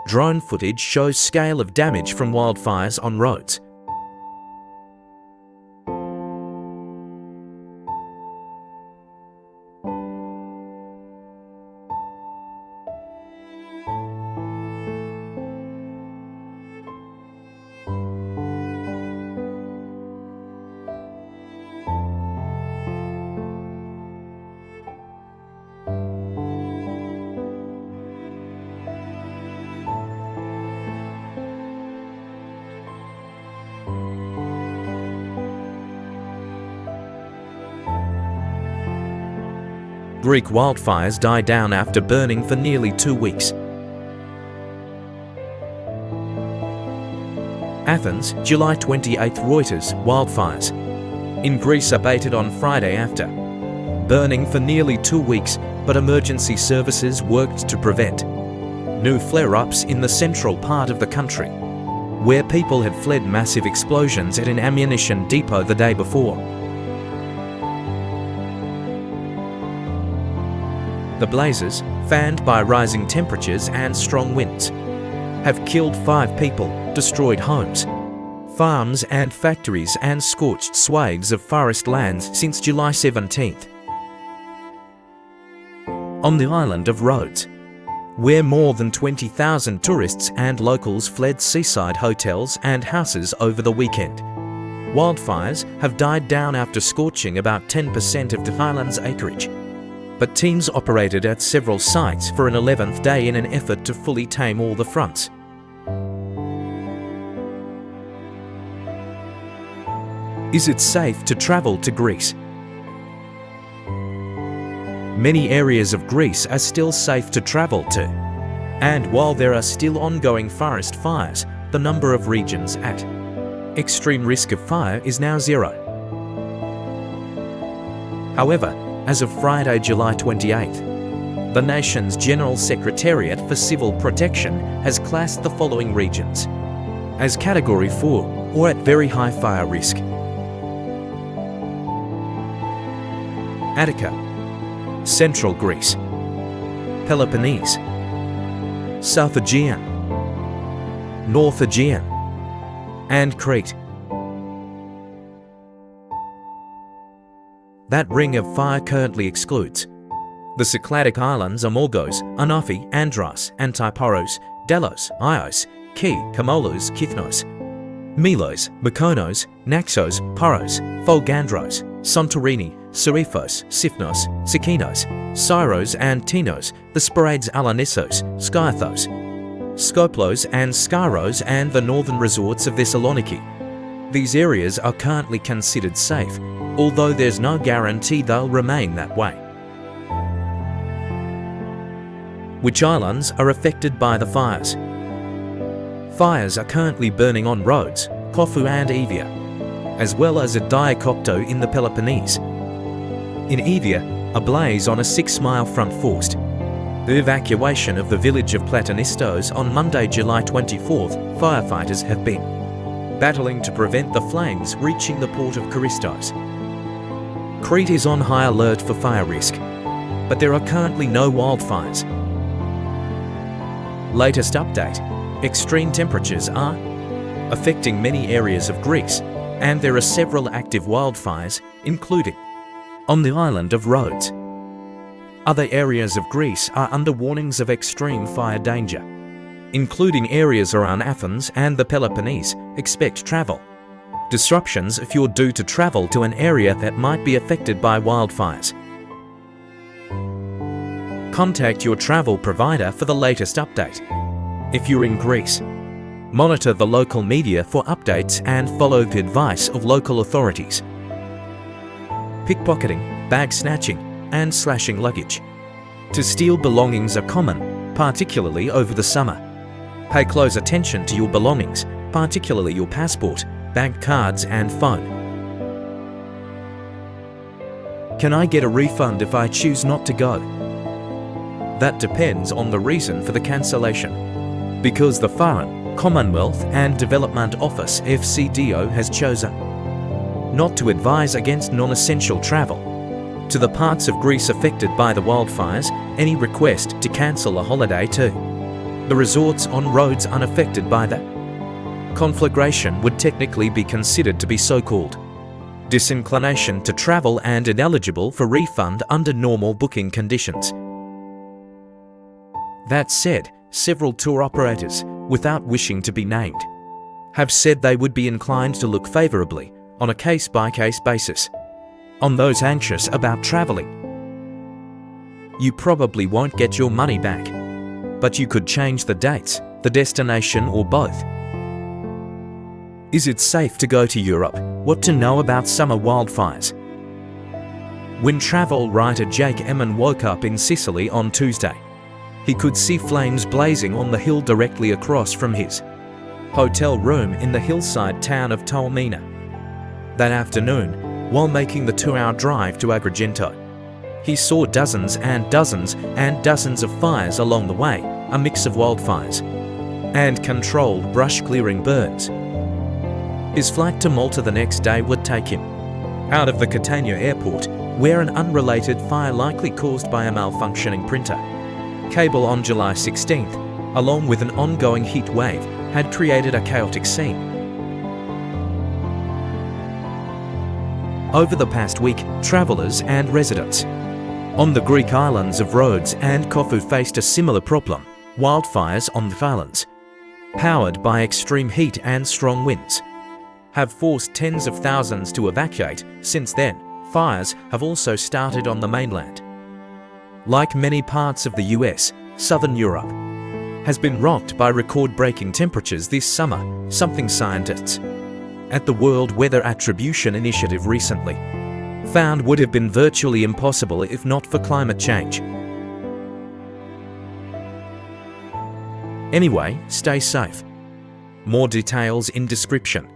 Drone footage shows scale of damage from wildfires on Rhodes. Greek wildfires die down after burning for nearly 2 weeks. Athens, July 28. Reuters, wildfires in Greece abated on Friday after burning for nearly 2 weeks, but emergency services worked to prevent new flare-ups in the central part of the country, where people had fled massive explosions at an ammunition depot the day before. The blazes, fanned by rising temperatures and strong winds, have killed 5 people, destroyed homes, farms and factories, and scorched swathes of forest lands since July 17th. On the island of Rhodes, where more than 20,000 tourists and locals fled seaside hotels and houses over the weekend, wildfires have died down after scorching about 10% of the island's acreage. But teams operated at several sites for an 11th day in an effort to fully tame all the fronts. Is it safe to travel to Greece? Many areas of Greece are still safe to travel to, and while there are still ongoing forest fires, the number of regions at extreme risk of fire is now 0. However, as of Friday, July 28th, the nation's General Secretariat for Civil Protection has classed the following regions as Category 4 or at very high fire risk: Attica, Central Greece, Peloponnese, South Aegean, North Aegean, and Crete. That ring of fire currently excludes the Cycladic Islands: Amorgos, Anafi, Andros, Antiporos, Delos, Ios, Key, Kamolos, Kithnos, Milos, Mykonos, Naxos, Poros, Folgandros, Santorini, Serifos, Sifnos, Sikinos, Syros and Tinos, the Sporades Alanissos, Skythos, Skoplos and Skyros, and the northern resorts of Thessaloniki. These areas are currently considered safe, although there's no guarantee they'll remain that way. Which islands are affected by the fires? Fires are currently burning on Rhodes, Corfu and Evia, as well as at Diakopto in the Peloponnese. In Evia, a blaze on a 6-mile front forced the evacuation of the village of Platonistos on Monday, July 24th. Firefighters have been battling to prevent the flames reaching the port of Charistos. Crete is on high alert for fire risk, but there are currently no wildfires. Latest update: extreme temperatures are affecting many areas of Greece, and there are several active wildfires, including on the island of Rhodes. Other areas of Greece are under warnings of extreme fire danger, including areas around Athens and the Peloponnese. Expect travel disruptions if you're due to travel to an area that might be affected by wildfires. Contact your travel provider for the latest update. If you're in Greece, monitor the local media for updates and follow the advice of local authorities. Pickpocketing, bag snatching, and slashing luggage to steal belongings are common, particularly over the summer. Pay close attention to your belongings, particularly your passport, bank cards, and phone. Can I get a refund if I choose not to go? That depends on the reason for the cancellation. Because the Foreign, Commonwealth and Development Office (FCDO) has chosen not to advise against non-essential travel to the parts of Greece affected by the wildfires, any request to cancel a holiday to The resorts on Rhodes unaffected by that conflagration would technically be considered to be so-called disinclination to travel and ineligible for refund under normal booking conditions. That said, several tour operators, without wishing to be named, have said they would be inclined to look favorably, on a case-by-case basis, on those anxious about traveling. You probably won't get your money back, but you could change the dates, the destination, or both. Is it safe to go to Europe? What to know about summer wildfires? When travel writer Jake Emmon woke up in Sicily on Tuesday, he could see flames blazing on the hill directly across from his hotel room in the hillside town of Taormina. That afternoon, while making the 2-hour drive to Agrigento, he saw dozens and dozens and dozens of fires along the way, a mix of wildfires and controlled brush-clearing burns. His flight to Malta the next day would take him out of the Catania airport, where an unrelated fire likely caused by a malfunctioning printer cable on July 16th, along with an ongoing heat wave, had created a chaotic scene. Over the past week, travellers and residents on the Greek islands of Rhodes and Corfu faced a similar problem: wildfires on the islands, powered by extreme heat and strong winds, have forced tens of thousands to evacuate. Since then, fires have also started on the mainland. Like many parts of the US, southern Europe has been rocked by record-breaking temperatures this summer, something scientists at the World Weather Attribution Initiative recently found would have been virtually impossible if not for climate change. Anyway, stay safe. More details in description.